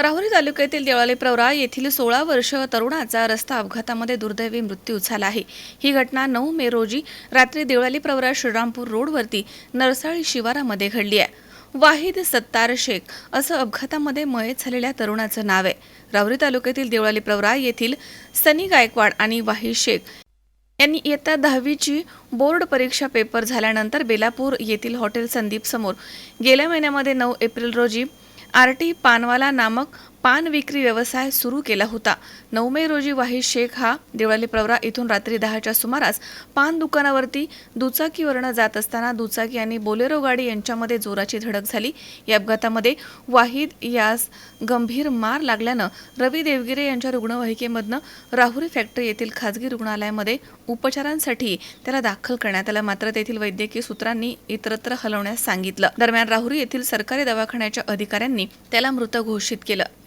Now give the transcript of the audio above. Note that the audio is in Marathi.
राहुरी तालुक्यातील देवळाली प्रवरा येथील 16 वर्षीय तरुणाचा रस्ता अपघातामध्ये दुर्दैवी मृत्यू झाला आहे। ही घटना 9 मे रोजी रात्री देवळाली प्रवरा श्रीरामपूर रोडवरती नरसाळी शिवारामध्ये घडली आहे। वाहिद सत्तार शेख असं अपघातामध्ये मयत झालेल्या तरुणाचं नाव आहे। राहुरी तालुक्यातील देवळाली प्रवरा येथील सनी गायकवाड आणि वाहिद शेख यांनी इयत्ता 10वीची बोर्ड परीक्षा पेपर झाल्यानंतर बेलापूर येथील हॉटेल संदीप समोर गेल्या महिन्यामध्ये 9 एप्रिल रोजी आरटी पानवाला नामक पान विक्री व्यवसाय सुरू केला होता। 9 मे रोजी वाहिद शेख हा देवळाली प्रवरा इथून रात्री 10च्या सुमारास पान दुकानावरती दुचाकीवरनं जात असताना दुचाकी आणि बोलेरो गाडी यांच्यामध्ये जोराची धडक झाली। या अपघातामध्ये वाहिद यास गंभीर मार लागल्यानं रवी देवगिरे यांच्या रुग्णवाहिकेमधनं राहुरी फॅक्टरी येथील खाजगी रुग्णालयामध्ये उपचारांसाठी त्याला दाखल करण्यात आलं, मात्र तेथील वैद्यकीय सूत्रांनी इतरत्र हलवण्यास सांगितलं। दरम्यान राहुरी येथील सरकारी दवाखान्याच्या अधिकाऱ्यांनी त्याला मृत घोषित केलं।